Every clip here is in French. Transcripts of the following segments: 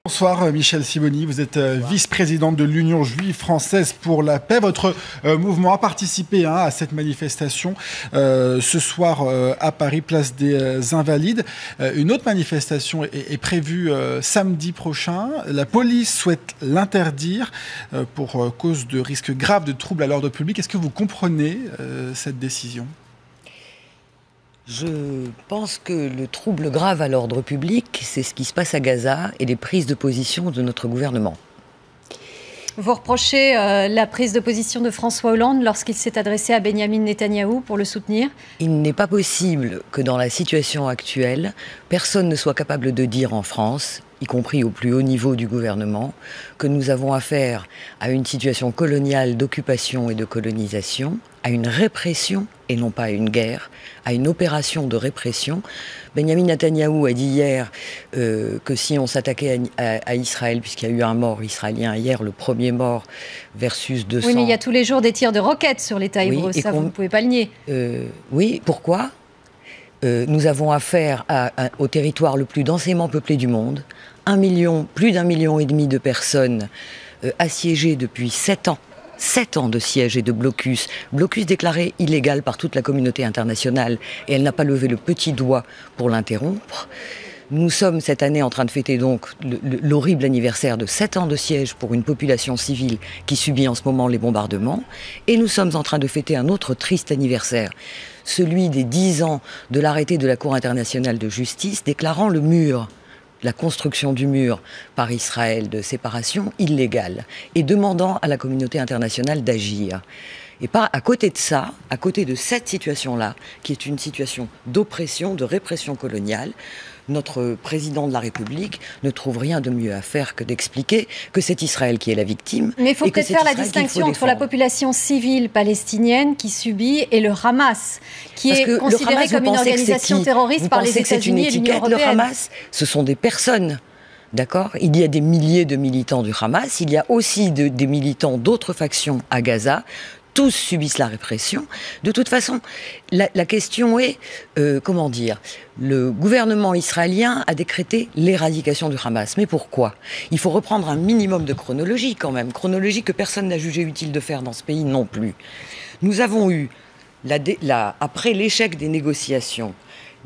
Bonsoir Michèle Sibony, vous êtes vice-présidente de l'Union juive française pour la paix. Votre mouvement a participé à cette manifestation ce soir à Paris, place des Invalides. Une autre manifestation est prévue samedi prochain. La police souhaite l'interdire pour cause de risques graves de troubles à l'ordre public. Est-ce que vous comprenez cette décision ? Je pense que le trouble grave à l'ordre public, c'est ce qui se passe à Gaza et les prises de position de notre gouvernement. Vous reprochez la prise de position de François Hollande lorsqu'il s'est adressé à Benyamin Netanyahou pour le soutenir ? Il n'est pas possible que dans la situation actuelle, personne ne soit capable de dire en France, y compris au plus haut niveau du gouvernement, que nous avons affaire à une situation coloniale d'occupation et de colonisation, à une répression et non pas à une guerre, à une opération de répression. Benyamin Netanyahou a dit hier que si on s'attaquait à Israël, puisqu'il y a eu un mort israélien hier, le premier mort versus 200... Oui, mais il y a tous les jours des tirs de roquettes sur l'État hébreu, ça vous ne pouvez pas le nier. Oui, pourquoi ? Nous avons affaire au territoire le plus densément peuplé du monde, plus d'1,5 million de personnes assiégées depuis 7 ans. 7 ans de siège et de blocus déclaré illégal par toute la communauté internationale, et elle n'a pas levé le petit doigt pour l'interrompre. Nous sommes cette année en train de fêter donc l'horrible anniversaire de 7 ans de siège pour une population civile qui subit en ce moment les bombardements, et nous sommes en train de fêter un autre triste anniversaire, celui des 10 ans de l'arrêté de la Cour internationale de justice déclarant le mur, la construction du mur par Israël de séparation illégale et demandant à la communauté internationale d'agir. Et à côté de ça, à côté de cette situation-là, qui est une situation d'oppression, de répression coloniale, notre président de la République ne trouve rien de mieux à faire que d'expliquer que c'est Israël qui est la victime. Mais il faut peut-être faire la distinction entre la population civile palestinienne qui subit et le Hamas, qui est considéré comme une organisation terroriste par les États-Unis et l'Union européenne. Le Hamas, ce sont des personnes. D'accord ? Il y a des milliers de militants du Hamas, il y a aussi des militants d'autres factions à Gaza. Tous subissent la répression. De toute façon, la question est, comment dire, le gouvernement israélien a décrété l'éradication du Hamas. Mais pourquoi ? Il faut reprendre un minimum de chronologie quand même. Chronologie que personne n'a jugé utile de faire dans ce pays non plus. Nous avons eu, après l'échec des négociations,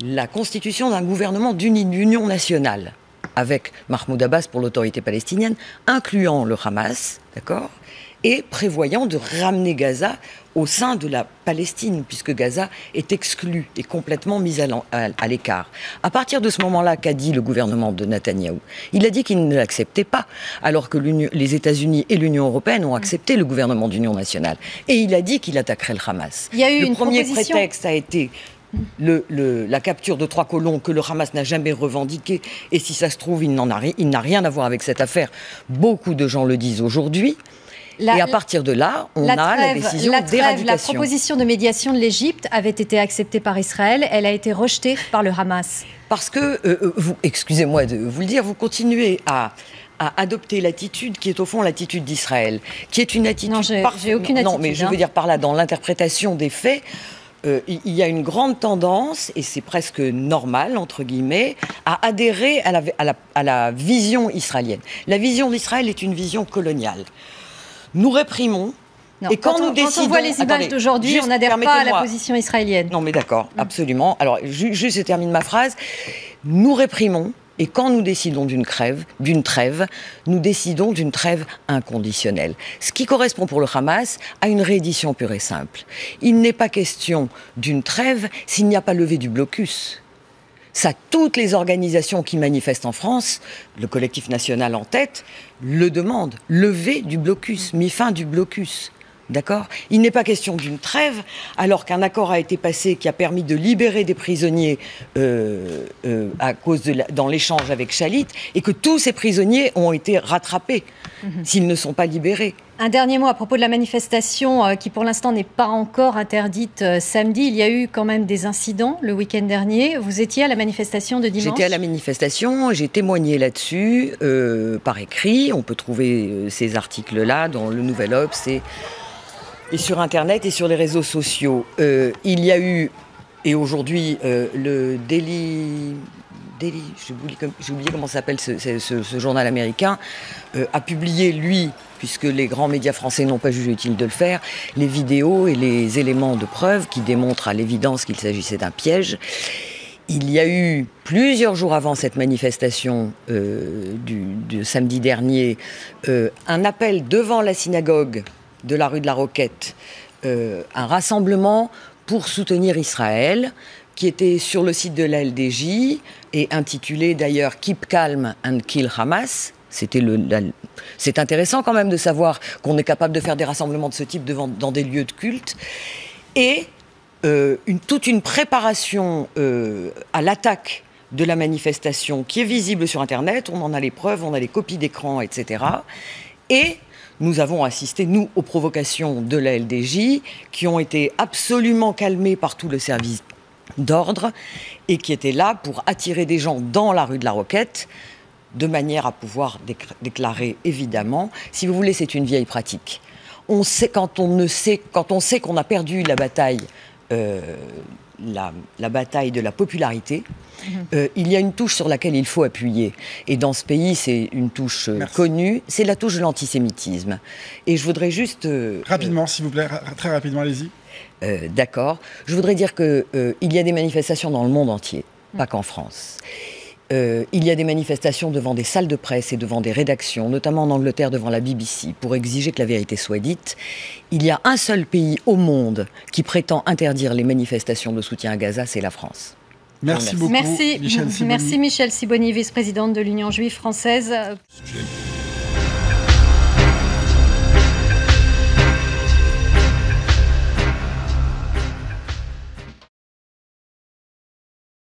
la constitution d'un gouvernement d'union nationale avec Mahmoud Abbas pour l'autorité palestinienne, incluant le Hamas, d'accord ? Et prévoyant de ramener Gaza au sein de la Palestine, puisque Gaza est exclu et complètement mise à l'écart. À partir de ce moment-là, qu'a dit le gouvernement de Netanyahou ? Il a dit qu'il ne l'acceptait pas, alors que les États-Unis et l'Union européenne ont accepté le gouvernement d'union nationale. Et il a dit qu'il attaquerait le Hamas. Il y a eu le premier prétexte a été la capture de 3 colons que le Hamas n'a jamais revendiqué, et si ça se trouve, il n'a rien à voir avec cette affaire. Beaucoup de gens le disent aujourd'hui. Et à partir de là, on a la décision d'éradication. La proposition de médiation de l'Égypte avait été acceptée par Israël. Elle a été rejetée par le Hamas. Parce que, excusez-moi de vous le dire, vous continuez à adopter l'attitude qui est au fond l'attitude d'Israël, qui est une attitude... Non, j'ai aucune attitude. Non, mais je veux dire par là, dans l'interprétation des faits, il y a une grande tendance, et c'est presque normal, entre guillemets, à adhérer à la vision israélienne. La vision d'Israël est une vision coloniale. Nous réprimons. Non, et quand on voit les images d'aujourd'hui, on n'adhère pas à la position israélienne. Non mais d'accord, absolument. Alors juste je termine ma phrase. Nous réprimons, et quand nous décidons d'une trêve, nous décidons d'une trêve inconditionnelle. Ce qui correspond pour le Hamas à une réédition pure et simple. Il n'est pas question d'une trêve s'il n'y a pas levé du blocus. Ça, toutes les organisations qui manifestent en France, le collectif national en tête, le demandent. Lever du blocus, mis fin du blocus. D'accord ? Il n'est pas question d'une trêve, alors qu'un accord a été passé qui a permis de libérer des prisonniers dans l'échange avec Shalit, et que tous ces prisonniers ont été rattrapés s'ils ne sont pas libérés. Un dernier mot à propos de la manifestation qui pour l'instant n'est pas encore interdite samedi. Il y a eu quand même des incidents le week-end dernier. Vous étiez à la manifestation de dimanche ? J'étais à la manifestation, j'ai témoigné là-dessus par écrit. On peut trouver ces articles-là dans le Nouvel Obs et sur Internet et sur les réseaux sociaux. Il y a eu, et aujourd'hui, le Daily Daily, j'ai oublié comment s'appelle ce journal américain, a publié, lui, puisque les grands médias français n'ont pas jugé utile de le faire, les vidéos et les éléments de preuve qui démontrent à l'évidence qu'il s'agissait d'un piège. Il y a eu, plusieurs jours avant cette manifestation du samedi dernier, un appel devant la synagogue de la rue de la Roquette, un rassemblement pour soutenir Israël, qui était sur le site de la LDJ et intitulé d'ailleurs « Keep calm and kill Hamas ». C'est intéressant quand même de savoir qu'on est capable de faire des rassemblements de ce type dans des lieux de culte. Et toute une préparation à l'attaque de la manifestation qui est visible sur Internet. On en a les preuves, on a les copies d'écran, etc. Et nous avons assisté, nous, aux provocations de la LDJ qui ont été absolument calmées par tout le service d'ordre et qui étaient là pour attirer des gens dans la rue de la Roquette de manière à pouvoir déclarer, évidemment. Si vous voulez, c'est une vieille pratique. On sait, quand on sait qu'on a perdu la bataille, la bataille de la popularité, il y a une touche sur laquelle il faut appuyer. Et dans ce pays, c'est une touche connue, c'est la touche de l'antisémitisme. Et je voudrais juste... rapidement, s'il vous plaît, très rapidement, allez-y. D'accord. Je voudrais dire qu'il y a des manifestations dans le monde entier, pas qu'en France. Il y a des manifestations devant des salles de presse et devant des rédactions, notamment en Angleterre devant la BBC, pour exiger que la vérité soit dite. Il y a un seul pays au monde qui prétend interdire les manifestations de soutien à Gaza, c'est la France. Merci beaucoup, Michèle Sibony, vice-présidente de l'Union juive française.